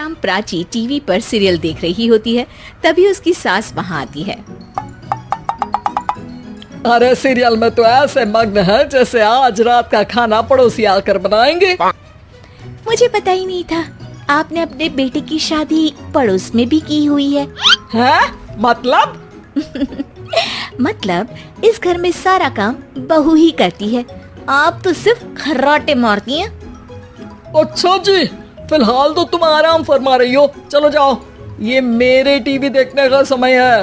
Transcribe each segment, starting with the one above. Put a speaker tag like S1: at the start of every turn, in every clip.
S1: शाम प्राची टीवी पर सीरियल देख रही होती है, तभी उसकी सास वहाँ आती है।
S2: अरे सीरियल में तो ऐसे मग्न है जैसे आज रात का खाना पड़ोसी आकर बनाएंगे।
S1: मुझे पता ही नहीं था आपने अपने बेटे की शादी पड़ोस में भी की हुई है।
S2: हैं? मतलब?
S1: मतलब इस घर में सारा काम बहू ही करती है, आप तो सिर्फ खर्राटे मारती हैं।
S2: अच्छा जी, फिलहाल तो तुम आराम फरमा रही हो, चलो जाओ, ये मेरे टीवी देखने का समय है।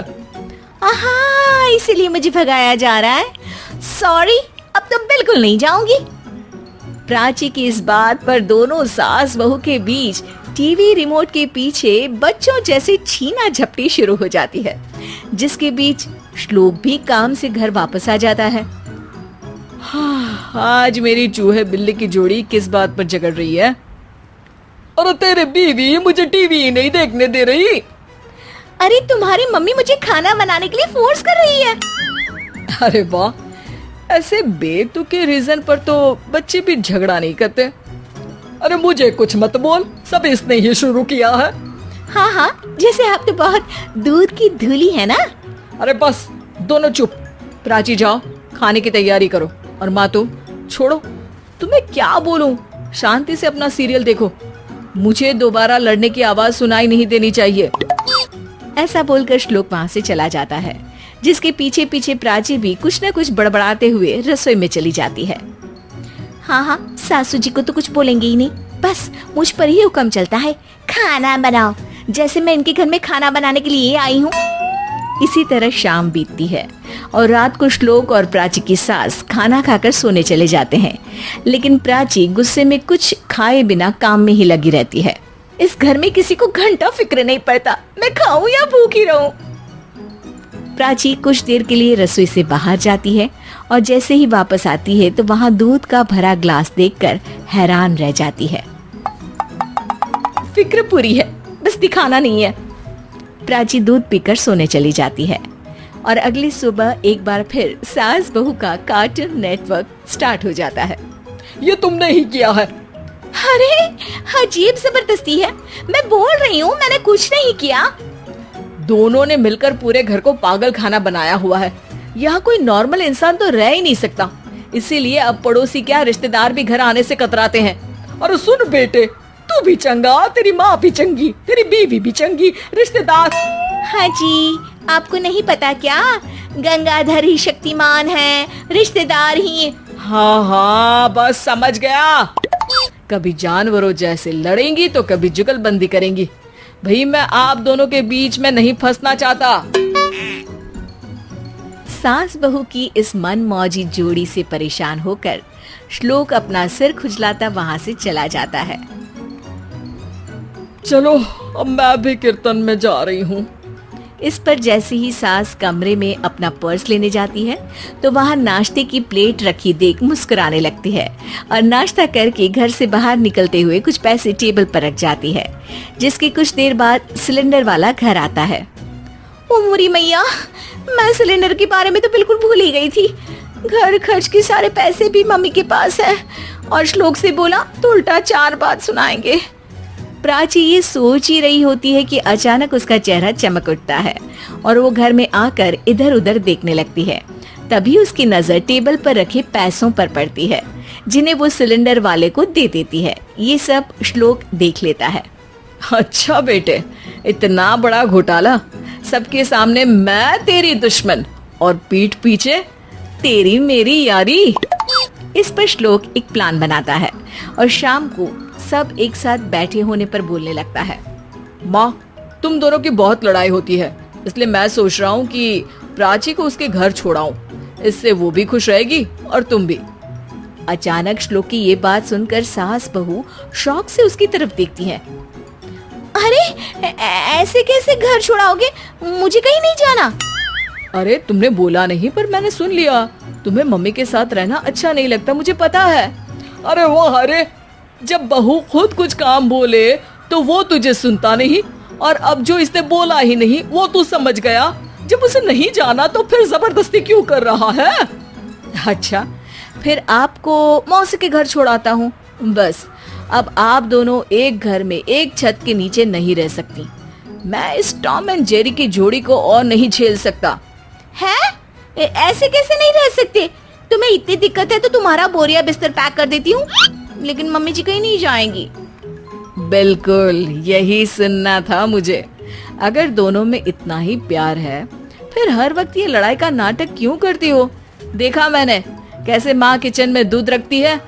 S1: आहा, इसीलिए मुझे भगाया जा रहा है। सॉरी, अब तो बिल्कुल नहीं जाऊंगी। प्राची की इस बात पर दोनों सास बहू के बीच टीवी रिमोट के पीछे बच्चों जैसे छीना झपटी शुरू हो जाती है, जिसके बीच श्लोक भी काम से घर वापस आ जाता है।
S2: आज मेरी चूहे बिल्ली की जोड़ी किस बात पर झगड़ रही है? अरे तेरे बीवी मुझे टीवी ही नहीं देखने दे रही।
S1: अरे तुम्हारी मम्मी मुझे खाना बनाने के लिए फोर्स कर रही है।
S2: अरे वाह, ऐसे बेतुके रीजन पर तो बच्चे भी झगड़ा नहीं करते। अरे मुझे कुछ मत बोल, सब इसने ही शुरू किया है।
S1: हाँ हाँ, जैसे आप तो बहुत दूध की धूली है ना।
S2: अरे बस, दोनों चुप। प्राची जाओ, खाने की तैयारी करो। और माँ तुम छोड़ो, तुम्हें क्या बोलूं, शांति से अपना सीरियल देखो, मुझे दोबारा लड़ने की आवाज सुनाई नहीं देनी चाहिए। ऐसा बोलकर श्लोक वहाँ से चला जाता है, जिसके पीछे पीछे प्राची भी कुछ न कुछ बड़बड़ाते हुए रसोई में चली जाती है। हाँ हाँ, सासू जी को तो कुछ बोलेंगे ही नहीं, बस मुझ पर ही हुक्म चलता है, खाना बनाओ, जैसे मैं इनके घर में खाना बनाने के लिए आई हूँ। इसी तरह शाम बीतती है और रात को श्लोक और प्राची की सास खाना खाकर सोने चले जाते हैं, लेकिन प्राची गुस्से में कुछ खाए बिना काम में ही लगी रहती है। इस घर में किसी को घंटा फिक्र नहीं पड़ता, मैं खाऊं या भूखी रहूं। प्राची कुछ देर के लिए रसोई से बाहर जाती है और जैसे ही वापस आती है तो वहाँ दूध का भरा ग्लास देखकर हैरान रह जाती है। फिक्र पूरी है, बस दिखाना नहीं है। प्राची दूध पीकर सोने चली जाती है और अगली सुबह एक बार फिर सास बहू का कार्टून नेटवर्क स्टार्ट हो जाता है। ये तुमने ही किया है।
S1: अरे अजीब जबरदस्ती है, मैं बोल रही हूँ मैंने कुछ नहीं किया।
S2: दोनों ने मिलकर पूरे घर को पागल खाना बनाया हुआ है। यहाँ कोई नॉर्मल इंसान तो रह ही नहीं सकता, इसीलिए अब पड़ोसी क्या रिश्तेदार भी घर आने से कतराते हैं। और सुन बेटे, तू भी चंगा, तेरी माँ भी चंगी, तेरी बीवी भी चंगी, रिश्तेदार।
S1: हाँ जी, आपको नहीं पता क्या, गंगाधर ही शक्तिमान है, रिश्तेदार ही।
S2: हाँ हाँ, बस समझ गया। कभी जानवरों जैसे लड़ेंगी तो कभी जुगलबंदी करेंगी। भाई मैं आप दोनों के बीच में नहीं फंसना चाहता।
S1: सास बहू की इस मनमौजी जोड़ी से परेशान होकर श्लोक अपना सिर खुजलाता वहाँ से चला जाता है।
S2: चलो अब मैं भी कीर्तन में जा रही हूँ।
S1: इस पर जैसे ही सास कमरे में अपना पर्स लेने जाती है तो वहाँ नाश्ते की प्लेट रखी देख मुस्कुराने लगती है और नाश्ता करके घर से बाहर निकलते हुए कुछ पैसे टेबल पर रख जाती है, जिसके कुछ देर बाद सिलेंडर वाला घर आता है। ओ मोरी मैया, मैं सिलेंडर के बारे में तो बिल्कुल भूल ही गई थी। घर खर्च के सारे पैसे भी मम्मी के पास है और श्लोक से बोला तो उल्टा 4 बात सुनाएंगे। प्राची ये सोच ही रही होती है कि अचानक उसका चेहरा चमक उठता है और वो घर में आकर इधर उधर देखने लगती है। तभी उसकी नजर टेबल पर रखे पैसों पर पड़ती है, जिन्हें वो सिलेंडर वाले को दे देती है। ये सब श्लोक देख लेता है।
S2: अच्छा बेटे, इतना बड़ा घोटाला, सबके सामने मैं तेरी दुश्मन और पीठ पीछे तेरी मेरी यारी। इस पर श्लोक एक प्लान बनाता है और शाम को सब एक साथ बैठे होने पर बोलने लगता है। माँ, तुम दोनों की बहुत लड़ाई होती है, इसलिए मैं सोच रहा हूँ कि प्राची को उसके घर छोड़ाऊं, इससे वो भी खुश रहेगी और तुम भी।
S1: अचानक श्लोक की ये बात सुनकर सास बहू शौक से उसकी तरफ देखती है। अरे ऐसे कैसे घर छोड़ाओगे, मुझे कहीं नहीं जाना।
S2: अरे तुमने बोला नहीं पर मैंने सुन लिया, तुम्हें मम्मी के साथ रहना अच्छा नहीं लगता, मुझे पता है। अरे वाह, अरे जब बहू खुद कुछ काम बोले तो वो तुझे सुनता नहीं, और अब जो इसने बोला ही नहीं वो तू समझ गया। जब उसे नहीं जाना तो फिर जबरदस्ती क्यों कर रहा है?
S1: अच्छा, फिर आपको मौसी के घर छोड़ाता हूँ, बस
S2: अब आप दोनों एक घर में एक छत के नीचे नहीं रह सकती। मैं इस टॉम एंड जेरी की जोड़ी को और नहीं झेल सकता।
S1: है? ऐसे कैसे नहीं रह सकते? तुम्हें इतनी दिक्कत है तो तुम्हारा बोरिया बिस्तर पैक कर देती हूँ, लेकिन मम्मी जी कहीं नहीं जाएंगी।
S2: बिल्कुल यही सुनना था मुझे। अगर दोनों में इतना ही प्यार है फिर हर वक्त ये लड़ाई का नाटक क्यों करती हो? देखा मैंने कैसे माँ किचन में दूध रखती है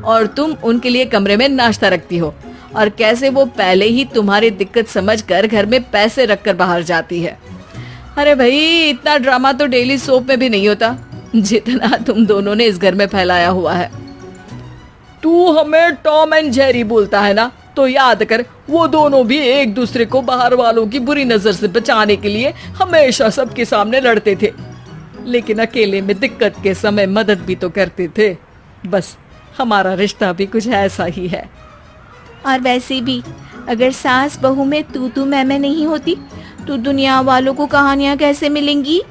S2: और तुम उनके लिए कमरे में नाश्ता रखती हो, और कैसे वो पहले ही तुम्हारी दिक्कत समझकर घर में पैसे रखकर बाहर जाती है। अरे भाई, इतना ड्रामा तो डेली सोप में भी नहीं होता जितना तुम दोनों ने इस घर में फैलाया हुआ है। तू हमें टॉम एंड जेरी बोलता है ना, तो याद कर वो दोनों भी एक दूसरे को बाहर वालों की बुरी नजर से बचाने के लिए हमेशा सबके सामने लड़ते थे, लेकिन अकेले में दिक्कत के समय मदद भी तो करते थे। बस हमारा रिश्ता भी कुछ ऐसा ही है।
S1: और वैसे भी अगर सास बहू में तू मैं नहीं होती तो दुनिया वालों को कहानियां कैसे मिलेंगी?